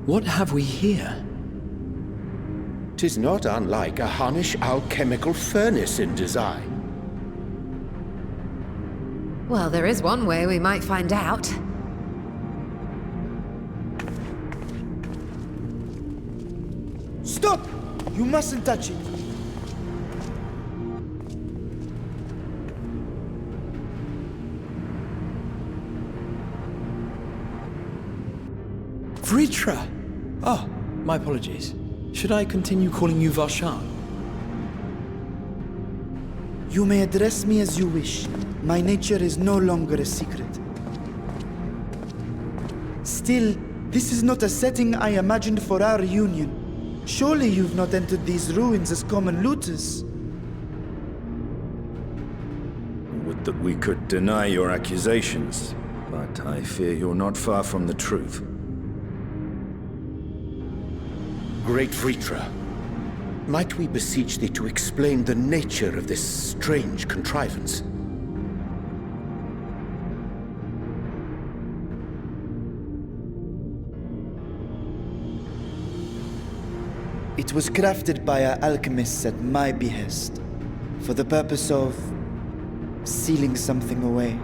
What have we here? 'Tis not unlike a Hunnish alchemical furnace in design. Well, there is one way we might find out. Stop! You mustn't touch it. Vrta! Oh, my apologies. Should I continue calling you Varshan? You may address me as you wish. My nature is no longer a secret. Still, this is not a setting I imagined for our reunion. Surely you've not entered these ruins as common looters. Would that we could deny your accusations, but I fear you're not far from the truth. Great Vrta, might we beseech thee to explain the nature of this strange contrivance? It was crafted by our alchemists at my behest, for the purpose of sealing something away.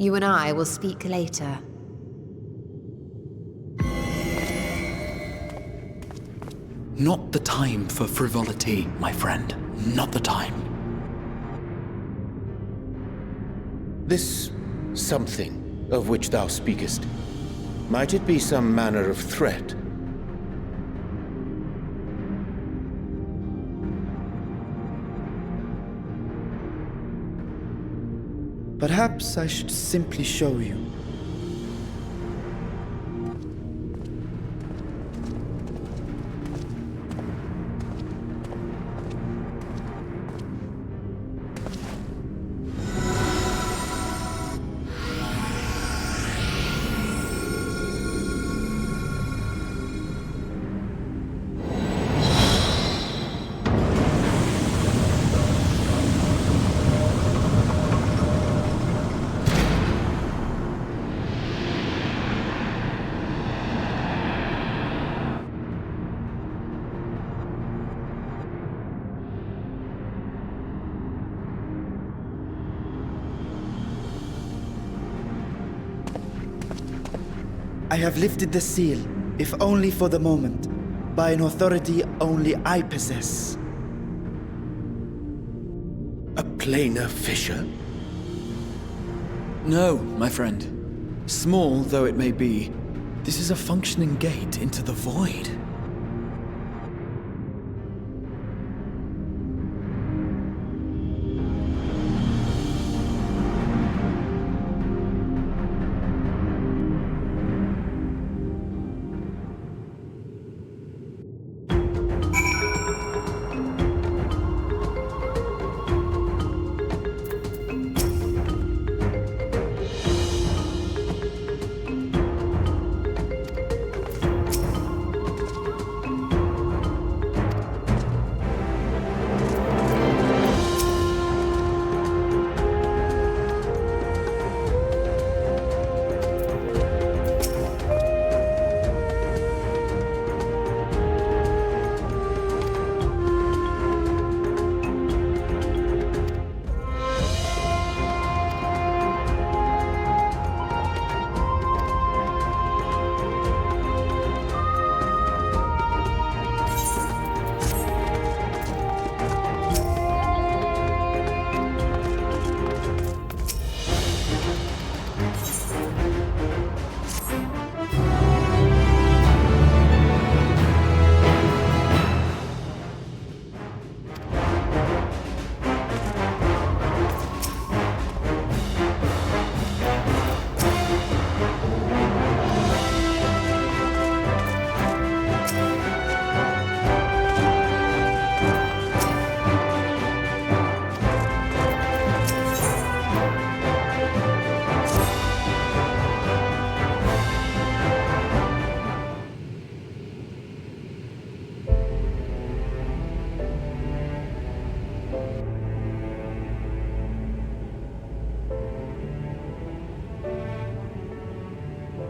You and I will speak later. Not the time for frivolity, my friend. Not the time. This something of which thou speakest, might it be some manner of threat? Perhaps I should simply show you. I have lifted the seal, if only for the moment, by an authority only I possess. A planar fissure? No, my friend. Small though it may be, this is a functioning gate into the void.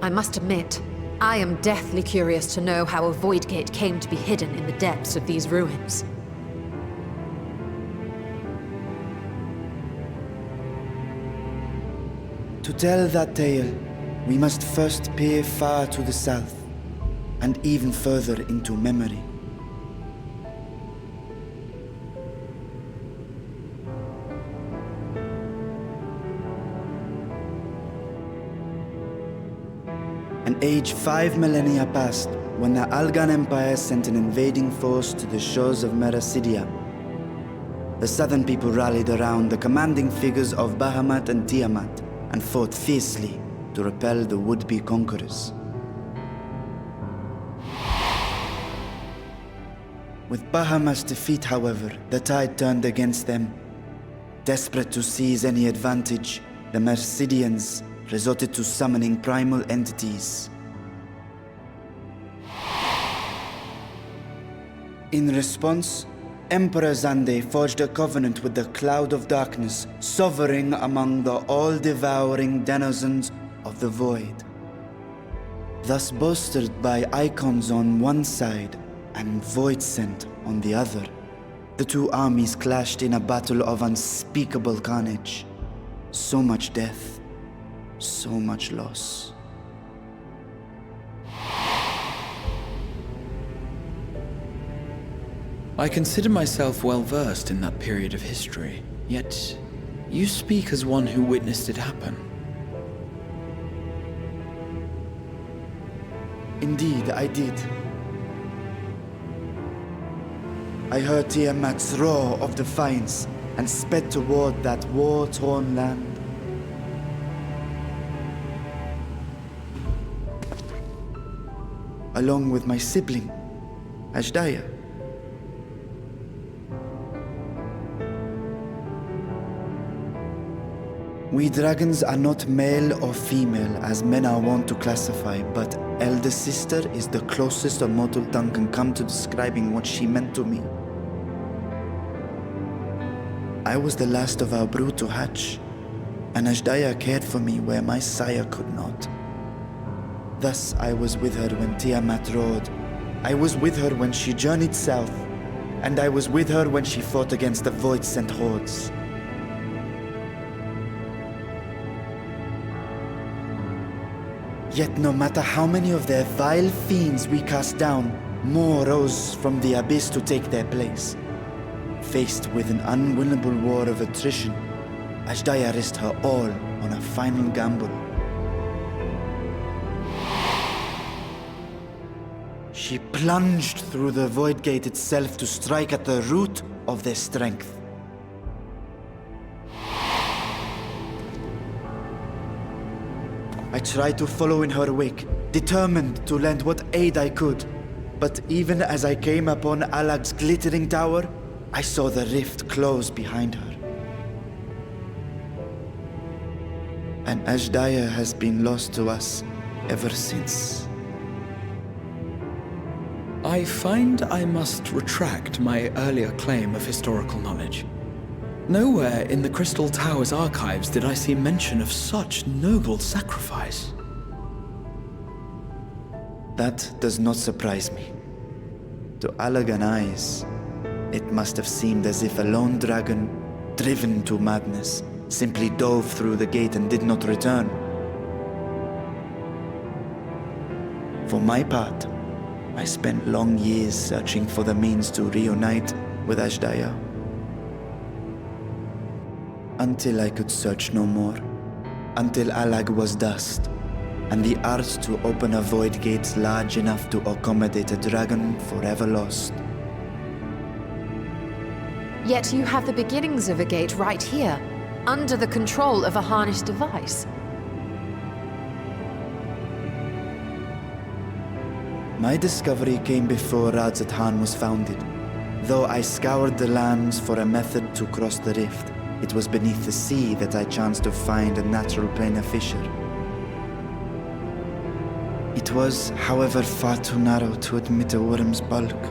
I must admit, I am deathly curious to know how a void gate came to be hidden in the depths of these ruins. To tell that tale, we must first peer far to the south, and even further into memory. An age 5 millennia passed when the Allagan Empire sent an invading force to the shores of Merasidia. The southern people rallied around the commanding figures of Bahamut and Tiamat and fought fiercely to repel the would-be conquerors. With Bahamut's defeat, however, the tide turned against them. Desperate to seize any advantage, the Mercidians resorted to summoning primal entities. In response, Emperor Zande forged a covenant with the Cloud of Darkness, sovereign among the all-devouring denizens of the Void. Thus bolstered by icons on one side and Voidsent on the other, the two armies clashed in a battle of unspeakable carnage. So much death, so much loss. I consider myself well versed in that period of history, yet you speak as one who witnessed it happen. Indeed, I did. I heard Tiamat's roar of defiance and sped toward that war-torn land. Along with my sibling, Ashdaya. We dragons are not male or female as men are wont to classify, but elder sister is the closest a mortal tongue can come to describing what she meant to me. I was the last of our brood to hatch, and Ashdaya cared for me where my sire could not. Thus I was with her when Tiamat roared. I was with her when she journeyed south, and I was with her when she fought against the Voidsent hordes. Yet no matter how many of their vile fiends we cast down, more rose from the abyss to take their place. Faced with an unwinnable war of attrition, Ashdaya risked her all on a final gamble. She plunged through the Void Gate itself to strike at the root of their strength. I tried to follow in her wake, determined to lend what aid I could. But even as I came upon Allag's glittering tower, I saw the rift close behind her. And Ashdaya has been lost to us ever since. I find I must retract my earlier claim of historical knowledge. Nowhere in the Crystal Tower's archives did I see mention of such noble sacrifice. That does not surprise me. To Allagan eyes, it must have seemed as if a lone dragon, driven to madness, simply dove through the gate and did not return. For my part, I spent long years searching for the means to reunite with Ashdaya. Until I could search no more. Until Allag was dust, and the art to open a void gate large enough to accommodate a dragon forever lost. Yet you have the beginnings of a gate right here, under the control of a harnessed device. My discovery came before Alzaadal was founded. Though I scoured the lands for a method to cross the rift, it was beneath the sea that I chanced to find a natural planar fissure. It was, however, far too narrow to admit a worm's bulk.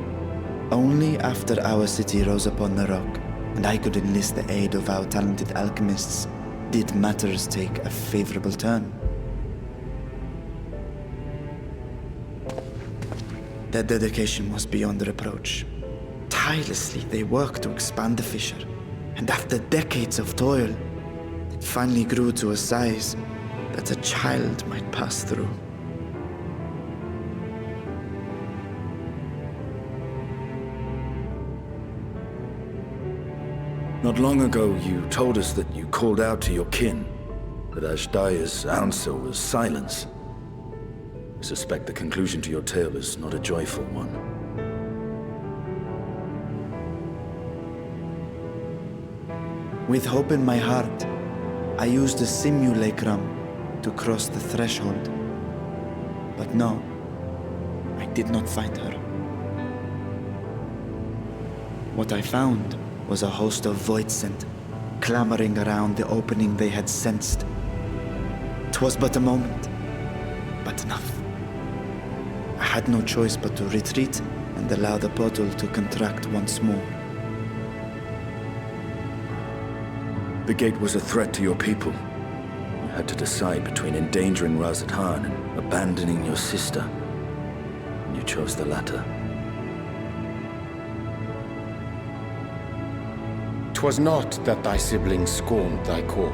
Only after our city rose upon the rock, and I could enlist the aid of our talented alchemists, did matters take a favorable turn. Their dedication was beyond reproach. Tirelessly, they worked to expand the fissure, and after decades of toil, it finally grew to a size that a child might pass through. Not long ago, you told us that you called out to your kin, that Azdaya's answer was silence. I suspect the conclusion to your tale is not a joyful one. With hope in my heart, I used the simulacrum to cross the threshold. But no, I did not find her. What I found was a host of Voidsent, clamoring around the opening they had sensed. 'Twas but a moment, but enough. I had no choice but to retreat and allow the portal to contract once more. The gate was a threat to your people. You had to decide between endangering Alzaadal and abandoning your sister. And you chose the latter. 'Twas not that thy sibling scorned thy call.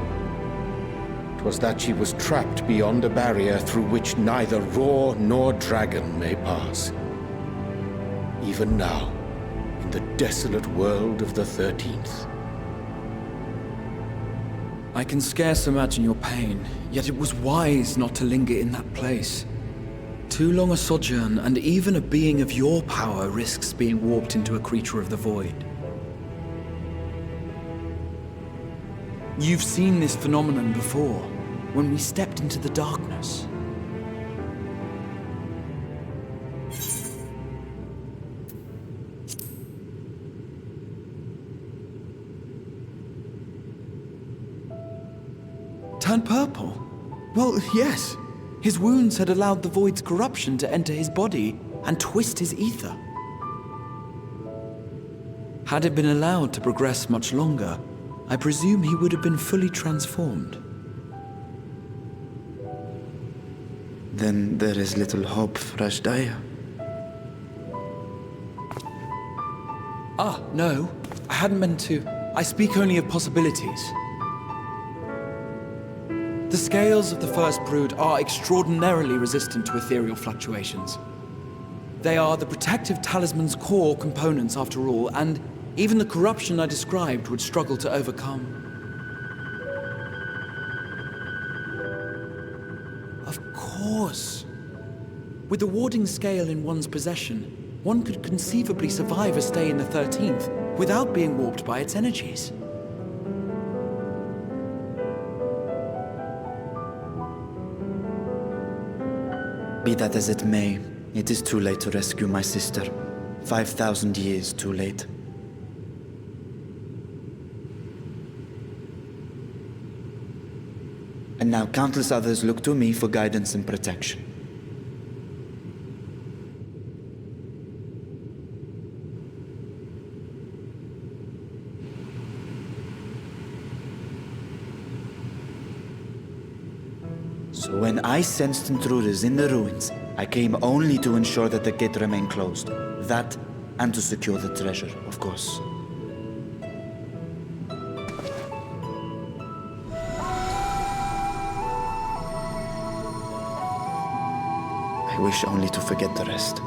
'Twas that she was trapped beyond a barrier through which neither roar nor dragon may pass. Even now, in the desolate world of the 13th. I can scarce imagine your pain, yet it was wise not to linger in that place. Too long a sojourn, and even a being of your power risks being warped into a creature of the void. You've seen this phenomenon before, when we stepped into the darkness. Turned purple? Well, yes. His wounds had allowed the void's corruption to enter his body and twist his ether. Had it been allowed to progress much longer, I presume he would have been fully transformed. Then there is little hope for Azdaya. Ah, no. I hadn't meant to. I speak only of possibilities. The scales of the first brood are extraordinarily resistant to ethereal fluctuations. They are the protective talisman's core components after all, and even the corruption I described would struggle to overcome. Of course. With the warding scale in one's possession, one could conceivably survive a stay in the 13th without being warped by its energies. Be that as it may, it is too late to rescue my sister. 5,000 years too late. And now countless others look to me for guidance and protection. So when I sensed intruders in the ruins, I came only to ensure that the gate remained closed. That, and to secure the treasure, of course. I wish only to forget the rest.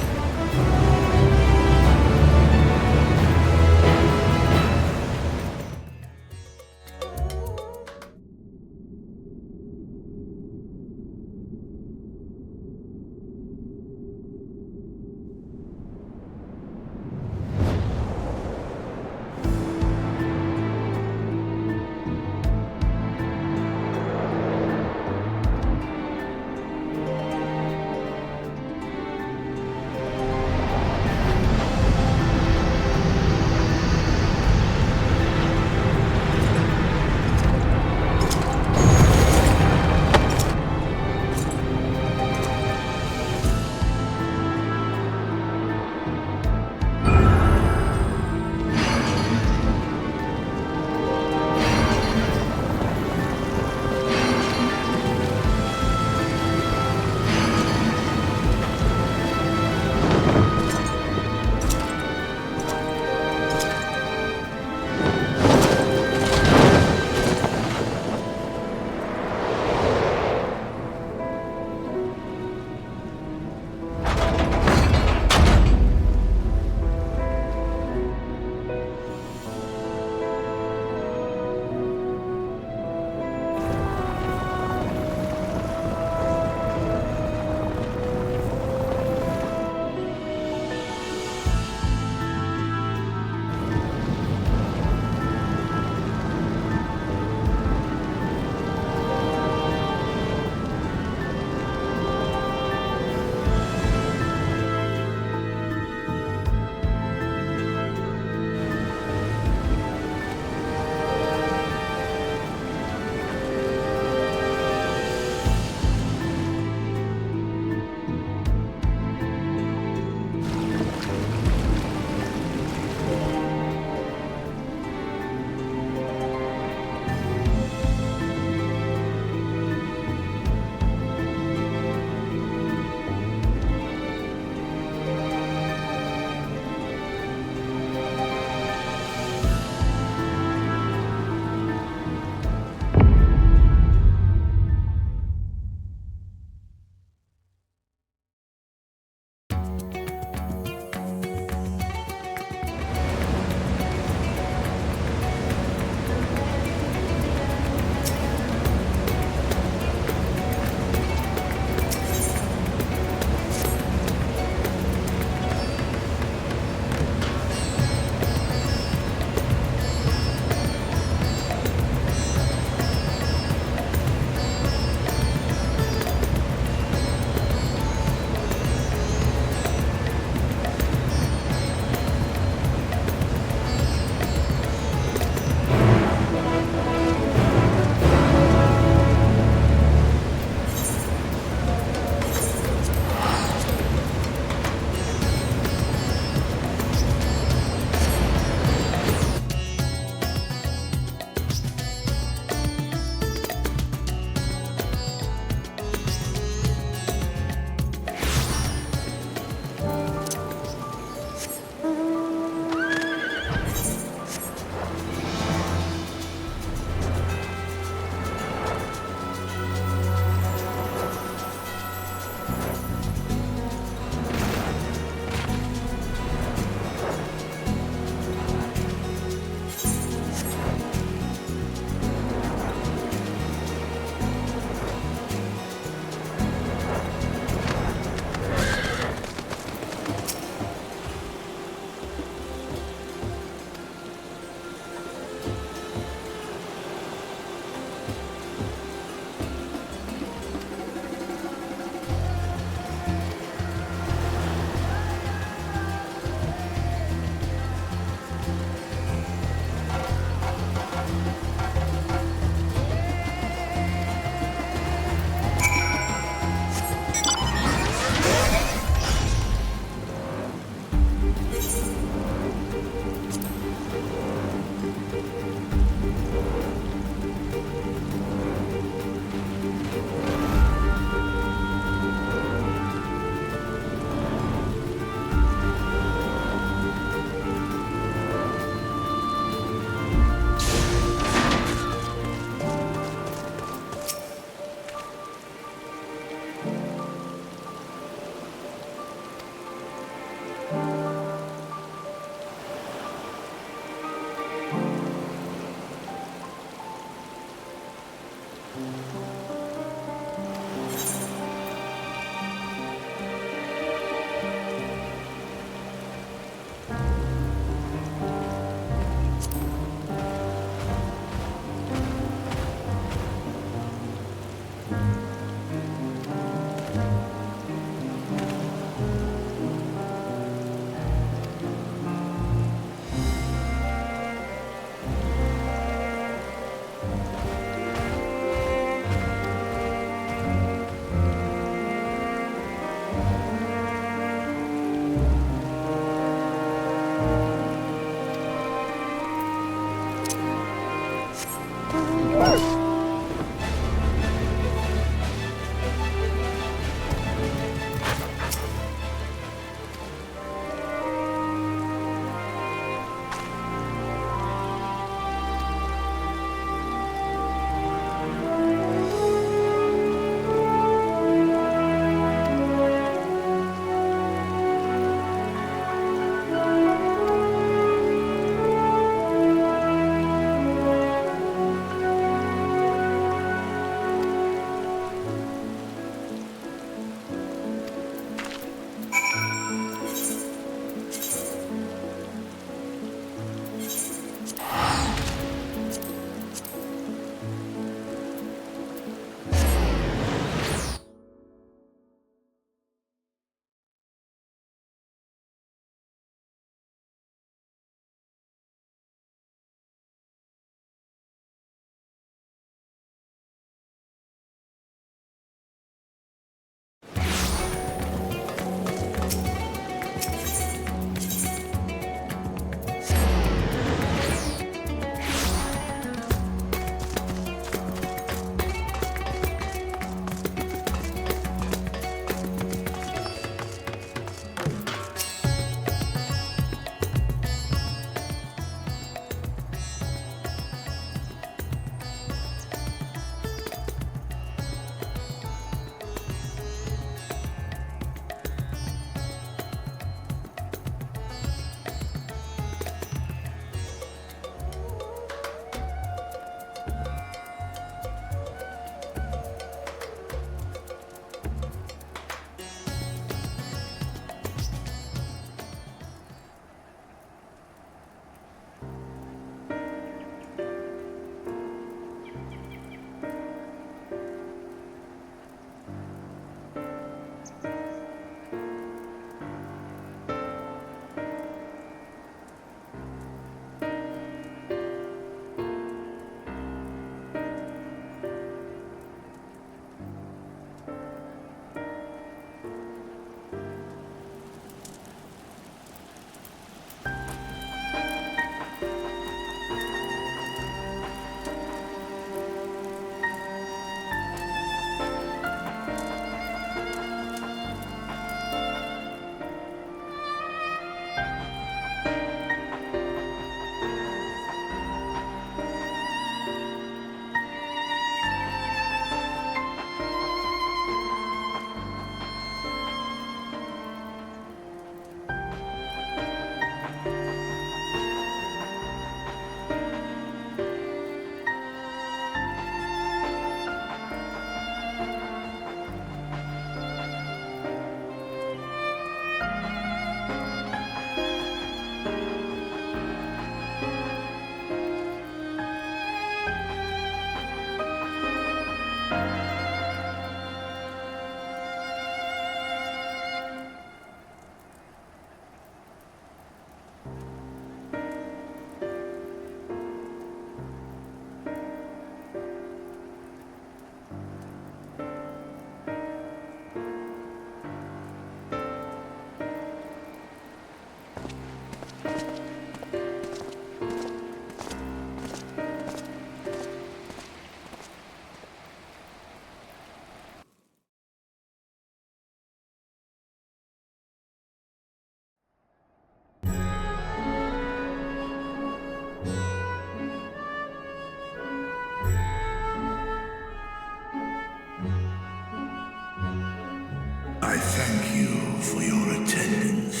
I thank you for your attendance.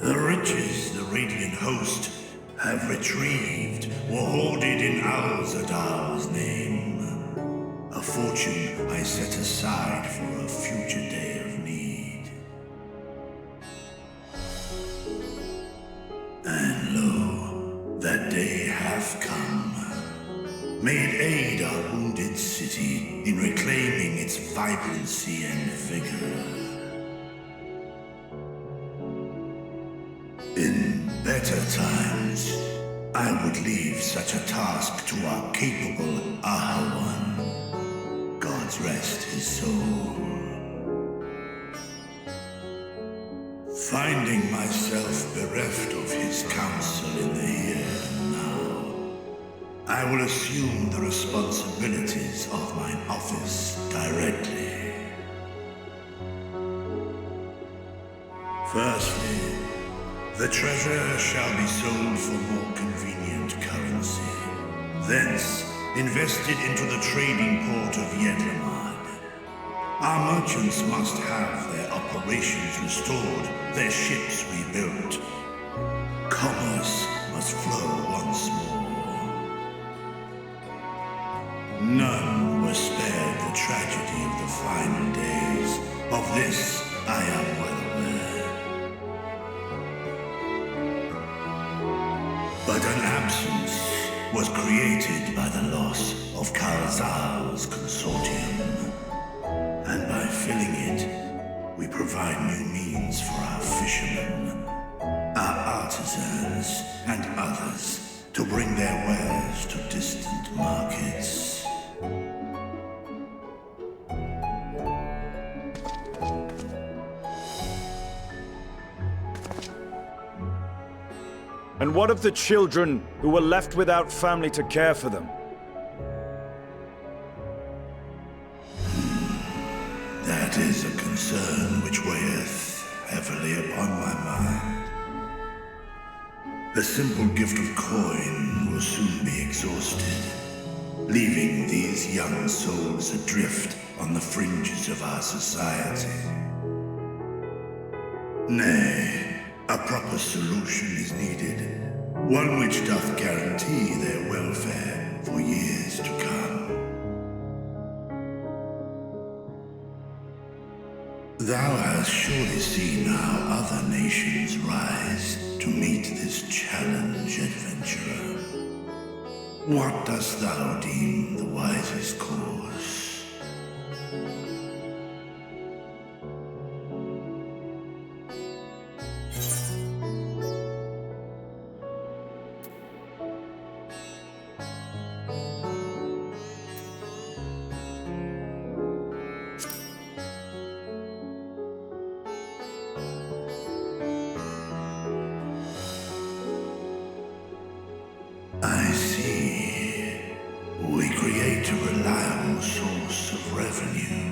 The riches the Radiant Host have retrieved were hoarded in Alzaadal's name. A fortune I set aside for a future day of need. And lo, that day hath come. Made aid our wounded city in reclaiming its vibrancy and vigor. In better times, I would leave such a task to our capable Allagan. God's rest his soul. Finding myself bereft of his counsel in the here and now, I will assume the responsibilities of mine office directly. Firstly, the treasure shall be sold for more convenient currency. Thence, invested into the trading port of Yedlamad. Our merchants must have their operations restored, their ships rebuilt. Commerce must flow once more. None were spared the tragedy of the final days. Of this, I am well aware. But an absence was created by the loss of Alzaadal's consortium. And by filling it, we provide new means for our fishermen, our artisans, and others to bring their wares to distant markets. And what of the children who were left without family to care for them? That is a concern which weigheth heavily upon my mind. The simple gift of coin will soon be exhausted, leaving these young souls adrift on the fringes of our society. Nay, a proper solution is needed, one which doth guarantee their welfare for years to come. Thou hast surely seen how other nations rise to meet this challenge, adventurer. What dost thou deem the wisest course? I see. We create a reliable source of revenue.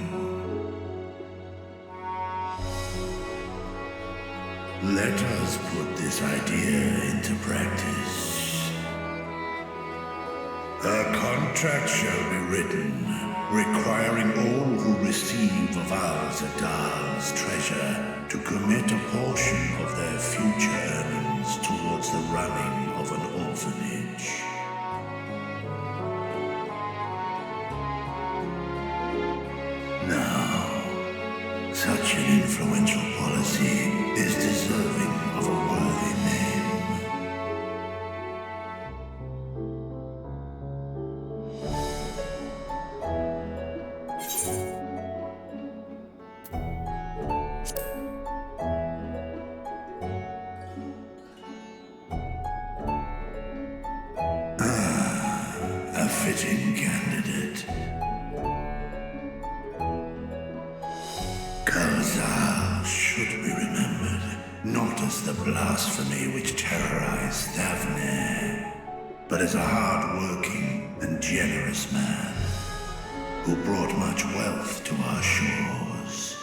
Let us put this idea into practice. A contract shall be written, requiring all who receive of Alzaadal's treasure to commit a portion of their future earnings towards the running of an orphanage. Now, such an influential policy is deserving of a worthy name. A fitting candidate. Alzaadal should be remembered, not as the blasphemy which terrorized Thavne, but as a hard-working and generous man who brought much wealth to our shores.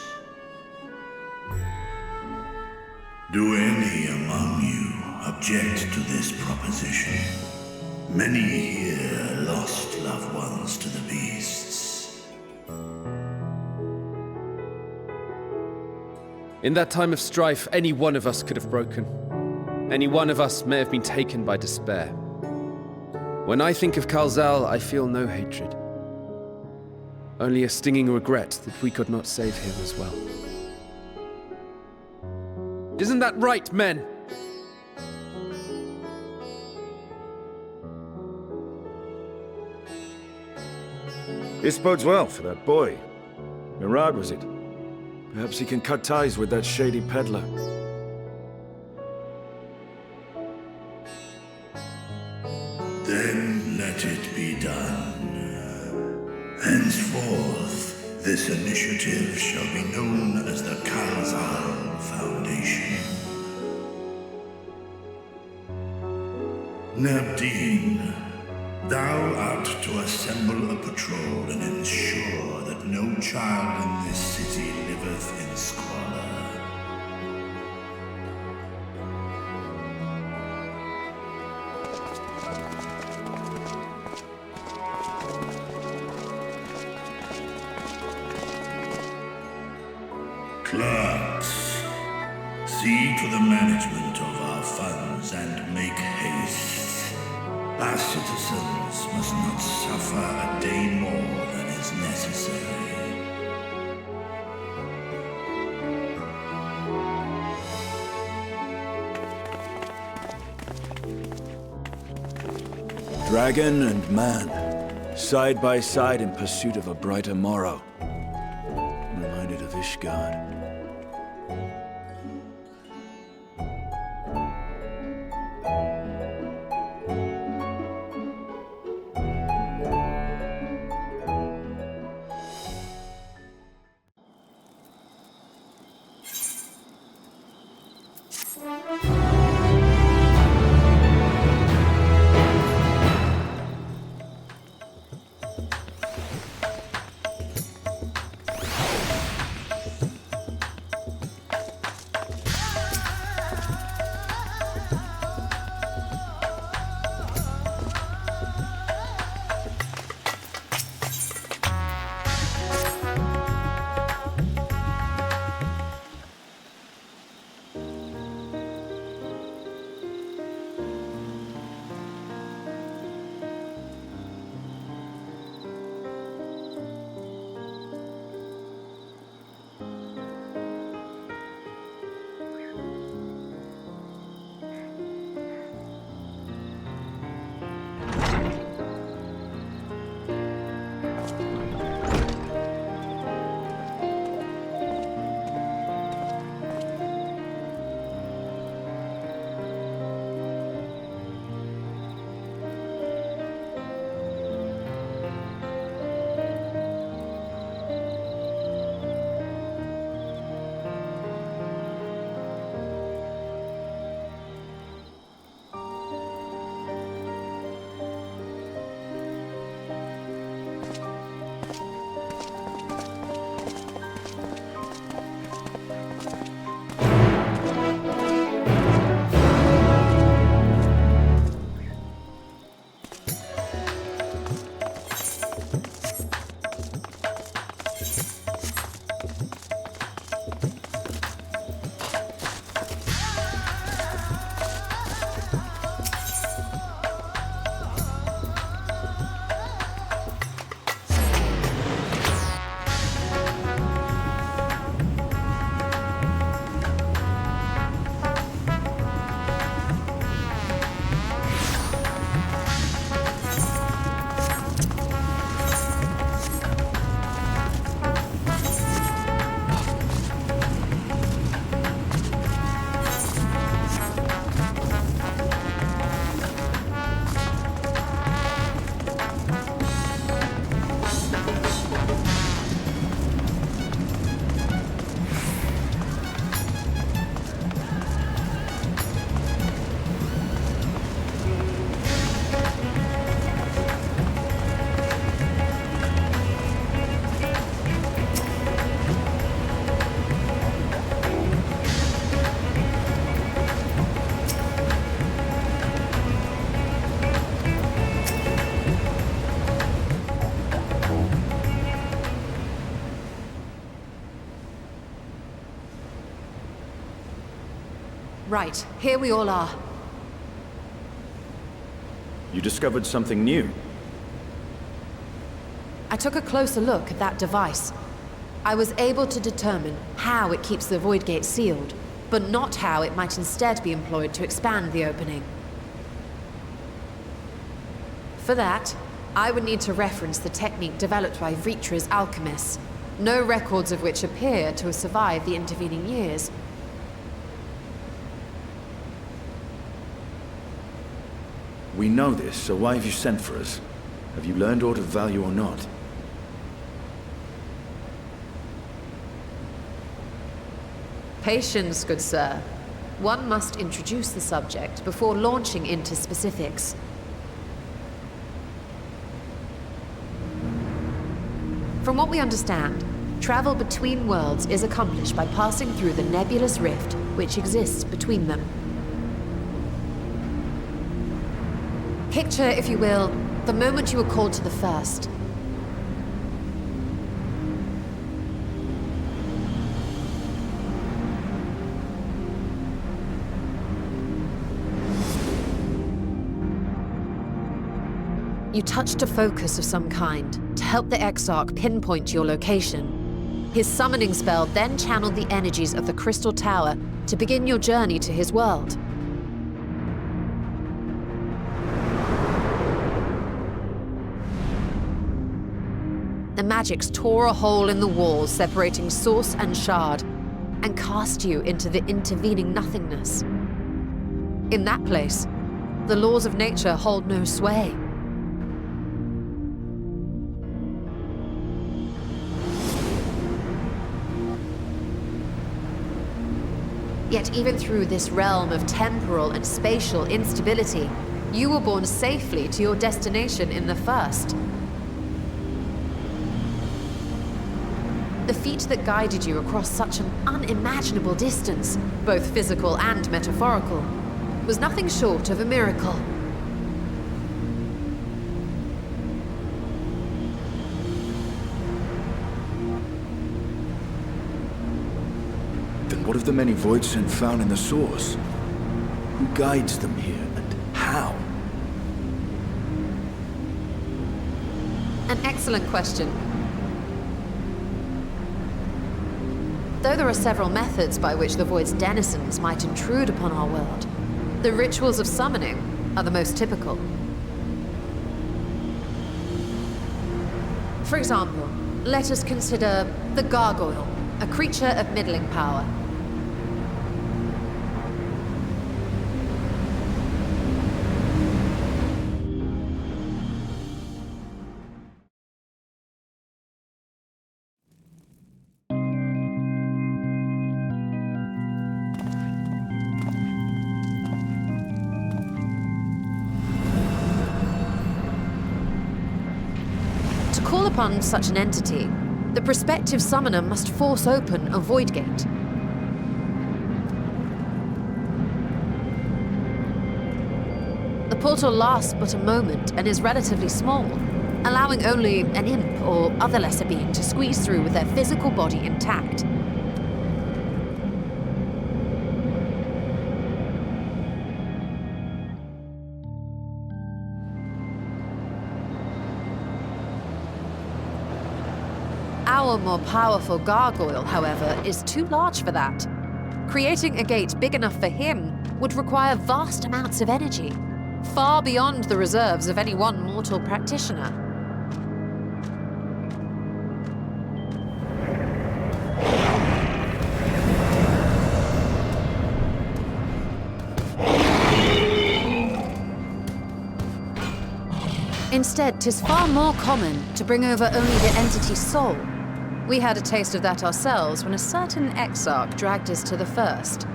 Do any among you object to this proposition? Many here lost loved ones to the beasts. In that time of strife, any one of us could have broken. Any one of us may have been taken by despair. When I think of Alzaadal, I feel no hatred. Only a stinging regret that we could not save him as well. Isn't that right, men? This bodes well for that boy. Mirad, was it? Perhaps he can cut ties with that shady peddler. Then let it be done. Henceforth, this initiative shall be known as the Alzaadal Foundation. Nabdeen, thou art to assemble a patrol and ensure that no child in this city liveth in squalor. Clerks, see to the management of our funds and make haste. Our citizens must not suffer a day more than is necessary. Dragon and man, side by side in pursuit of a brighter morrow. Reminded of Ishgard. Right, here we all are. You discovered something new. I took a closer look at that device. I was able to determine how it keeps the Void Gate sealed, but not how it might instead be employed to expand the opening. For that, I would need to reference the technique developed by Vrtra's alchemists, no records of which appear to have survived the intervening years. We know this, so why have you sent for us? Have you learned aught of value or not? Patience, good sir. One must introduce the subject before launching into specifics. From what we understand, travel between worlds is accomplished by passing through the nebulous rift which exists between them. Picture, if you will, the moment you were called to the first. You touched a focus of some kind to help the Exarch pinpoint your location. His summoning spell then channeled the energies of the Crystal Tower to begin your journey to his world. The magics tore a hole in the walls separating source and shard, and cast you into the intervening nothingness. In that place, the laws of nature hold no sway. Yet even through this realm of temporal and spatial instability, you were borne safely to your destination in the first. The feat that guided you across such an unimaginable distance, both physical and metaphorical, was nothing short of a miracle. Then what of the many Voidsent found in the source? Who guides them here, and how? An excellent question. Though there are several methods by which the Void's denizens might intrude upon our world, the rituals of summoning are the most typical. For example, let us consider the Gargoyle, a creature of middling power. To call upon such an entity, the prospective summoner must force open a Void Gate. The portal lasts but a moment and is relatively small, allowing only an imp or other lesser being to squeeze through with their physical body intact. Our more powerful gargoyle, however, is too large for that. Creating a gate big enough for him would require vast amounts of energy, far beyond the reserves of any one mortal practitioner. Instead, 'tis far more common to bring over only the entity's soul. We had a taste of that ourselves when a certain Exarch dragged us to the first.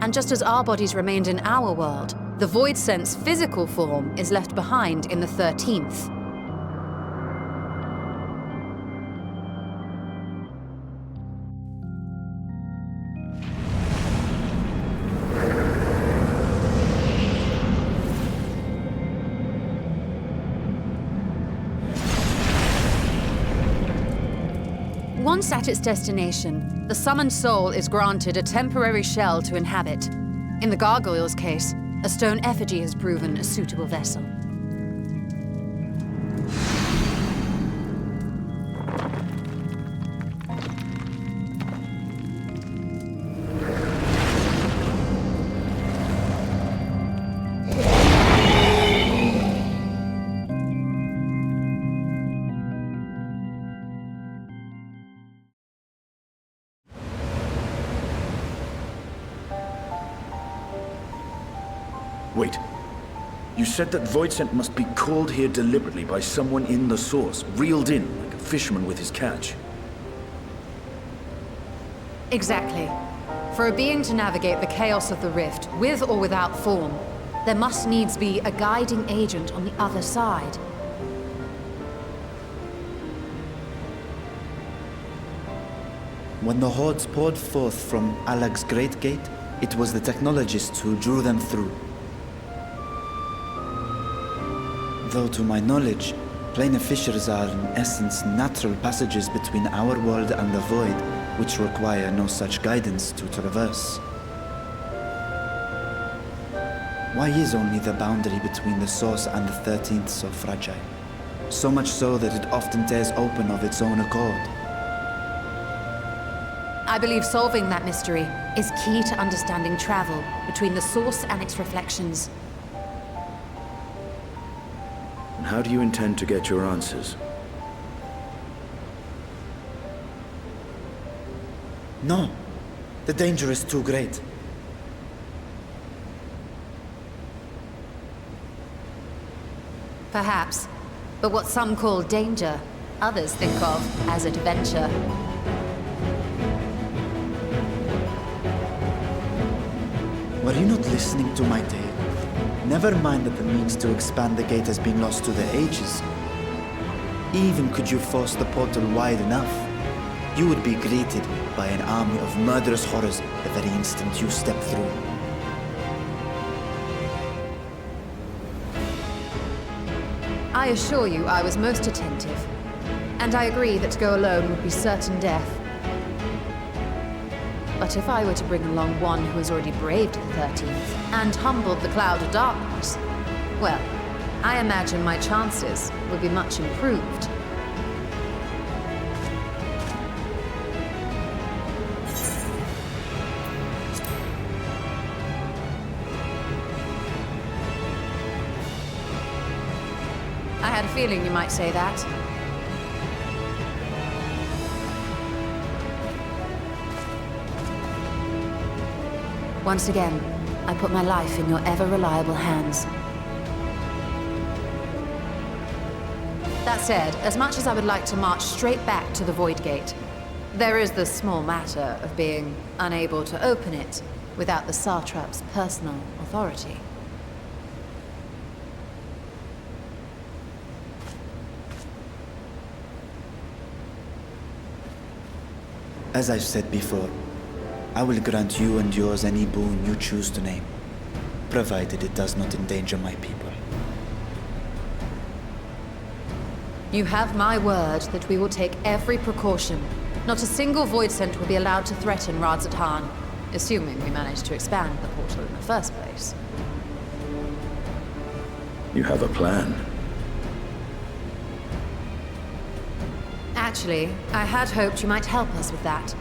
And just as our bodies remained in our world, the Voidsent's physical form is left behind in the 13th. Once at its destination, the summoned soul is granted a temporary shell to inhabit. In the gargoyle's case, a stone effigy has proven a suitable vessel. Wait. You said that Voidsent must be called here deliberately by someone in the source, reeled in like a fisherman with his catch. Exactly. For a being to navigate the chaos of the rift, with or without form, there must needs be a guiding agent on the other side. When the hordes poured forth from Allag's Great Gate, it was the technologists who drew them through. Though to my knowledge, planar fissures are in essence natural passages between our world and the void, which require no such guidance to traverse. Why is only the boundary between the source and the 13th so fragile? So much so that it often tears open of its own accord. I believe solving that mystery is key to understanding travel between the source and its reflections. And how do you intend to get your answers? No. The danger is too great. Perhaps. But what some call danger, others think of as adventure. Were you not listening to my tale? Never mind that the means to expand the gate has been lost to the ages. Even could you force the portal wide enough, you would be greeted by an army of murderous horrors the very instant you step through. I assure you I was most attentive. And I agree that to go alone would be certain death. But if I were to bring along one who has already braved the 13th and humbled the cloud of darkness, well, I imagine my chances would be much improved. I had a feeling you might say that. Once again, I put my life in your ever-reliable hands. That said, as much as I would like to march straight back to the Void Gate, there is the small matter of being unable to open it without the Satrap's personal authority. As I've said before, I will grant you and yours any boon you choose to name, provided it does not endanger my people. You have my word that we will take every precaution. Not a single Voidsent will be allowed to threaten Alzaadal, assuming we manage to expand the portal in the first place. You have a plan. Actually, I had hoped you might help us with that.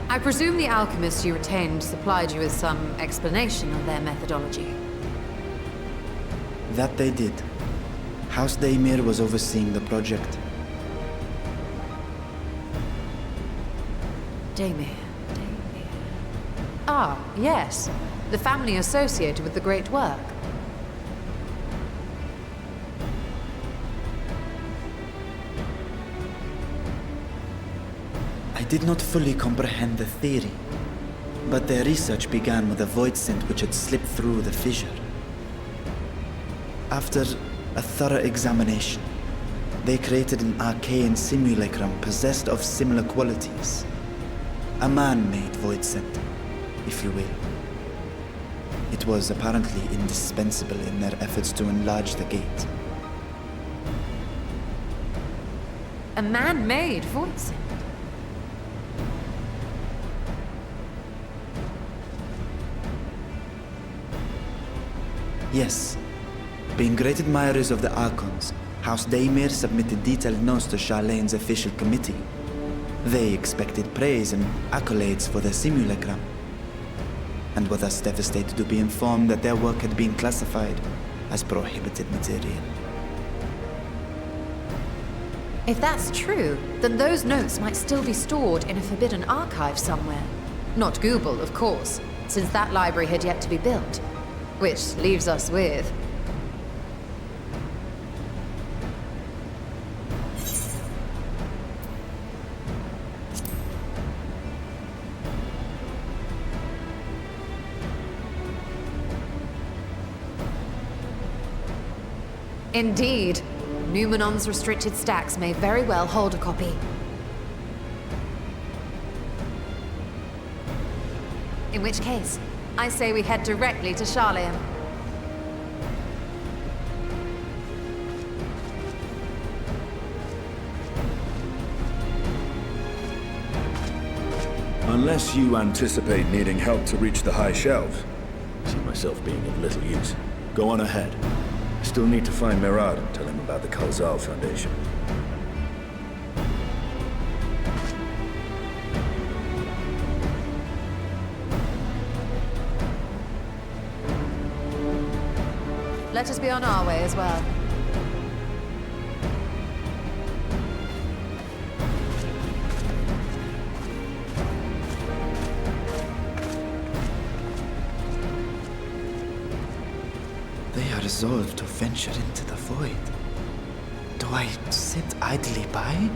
I presume the alchemists you retained supplied you with some explanation of their methodology. That they did. House Daimir was overseeing the project. Daimir. Ah, yes. The family associated with the great work. I did not fully comprehend the theory, but their research began with a Voidsent which had slipped through the fissure. After a thorough examination, they created an arcane simulacrum possessed of similar qualities. A man-made Voidsent, if you will. It was apparently indispensable in their efforts to enlarge the gate. A man-made Voidsent? Yes. Being great admirers of the Archons, House Daemir submitted detailed notes to Charlene's official committee. They expected praise and accolades for their simulacrum, and were thus devastated to be informed that their work had been classified as prohibited material. If that's true, then those notes might still be stored in a forbidden archive somewhere. Not Google, of course, since that library had yet to be built. Which leaves us with... Indeed. Numenon's restricted stacks may very well hold a copy. In which case, I say we head directly to Charleon. Unless you anticipate needing help to reach the high shelves, I see myself being of little use. Go on ahead. I still need to find Mirad and tell him about the Alzaadal Foundation. Let us be on our way as well. They are resolved to venture into the void. Do I sit idly by?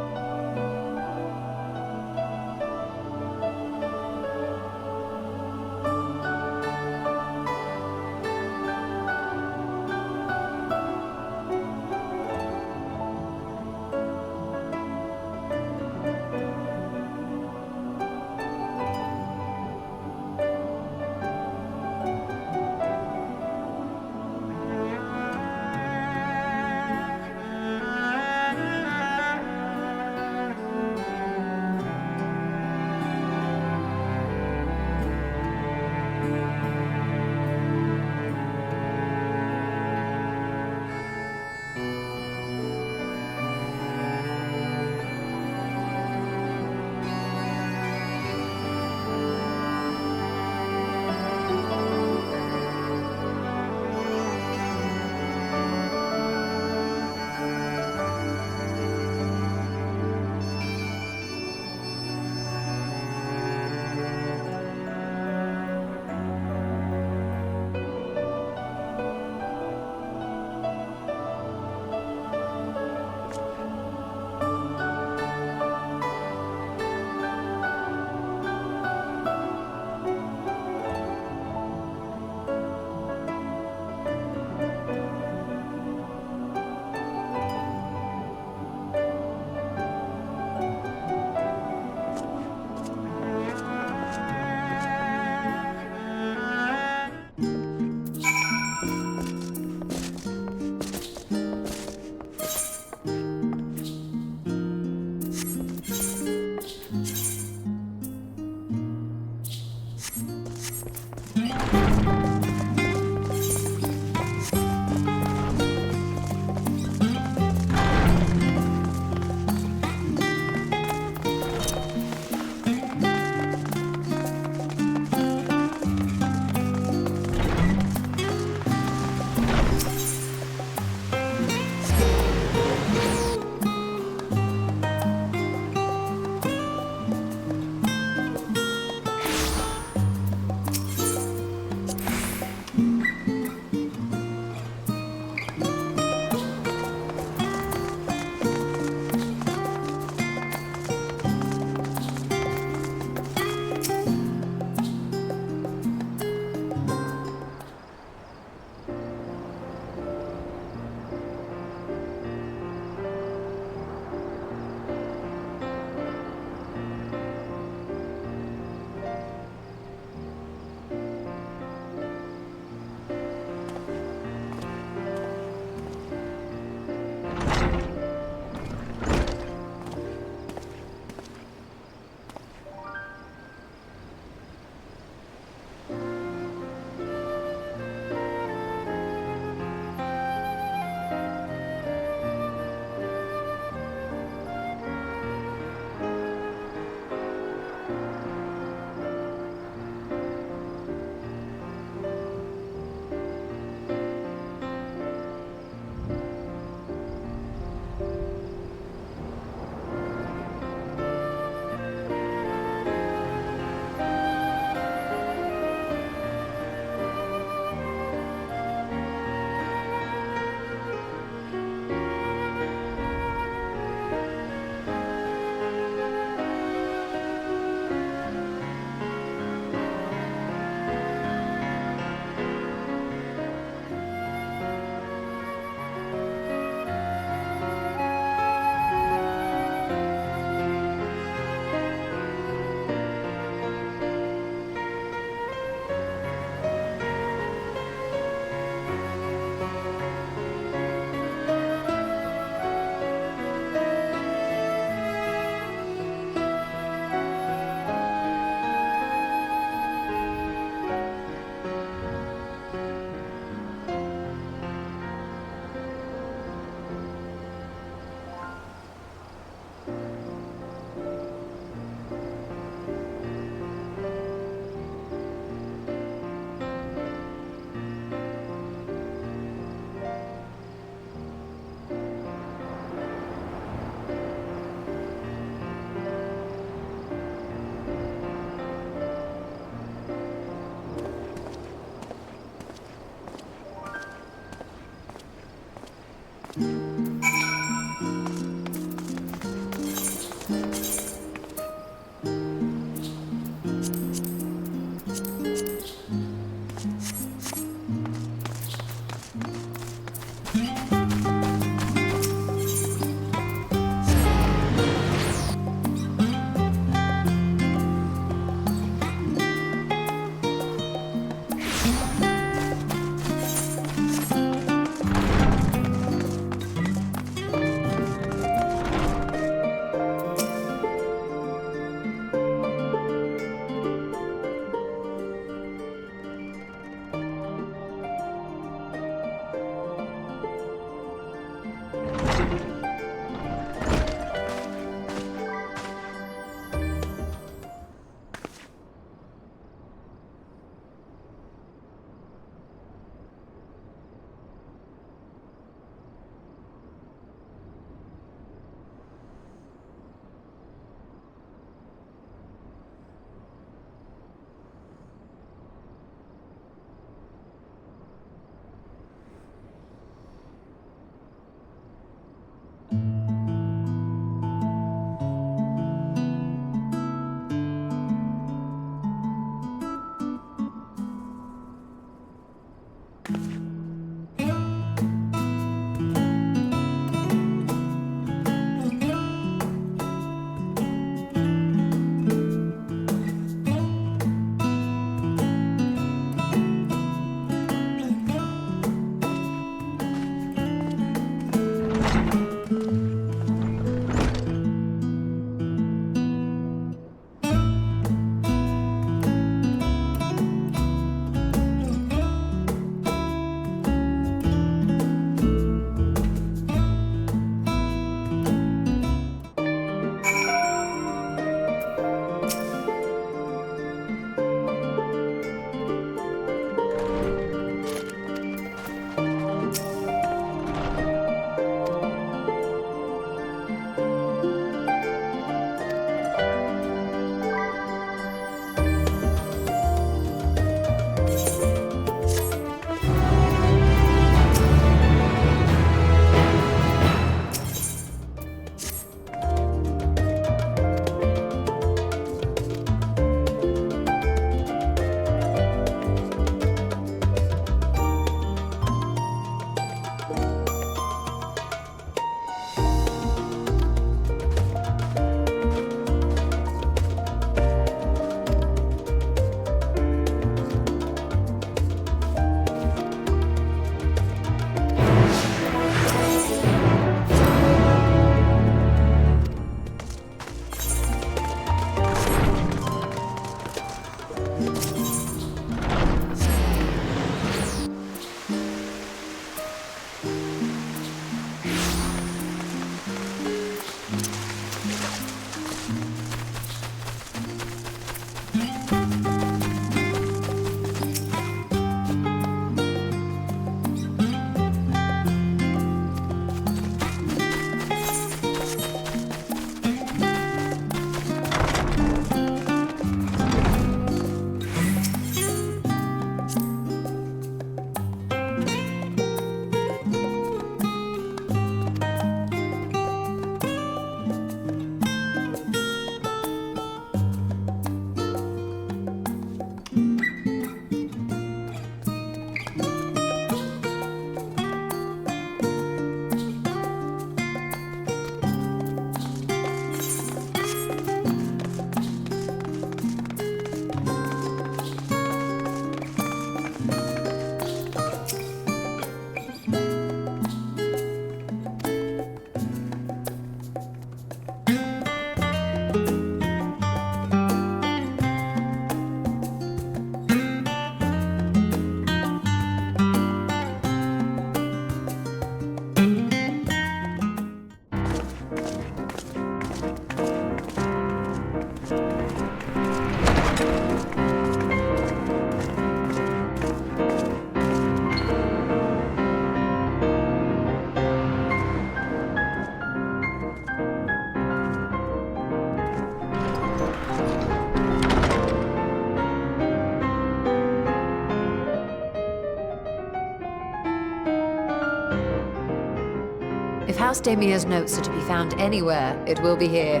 If House Damir's notes are to be found anywhere, it will be here.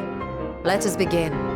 Let us begin.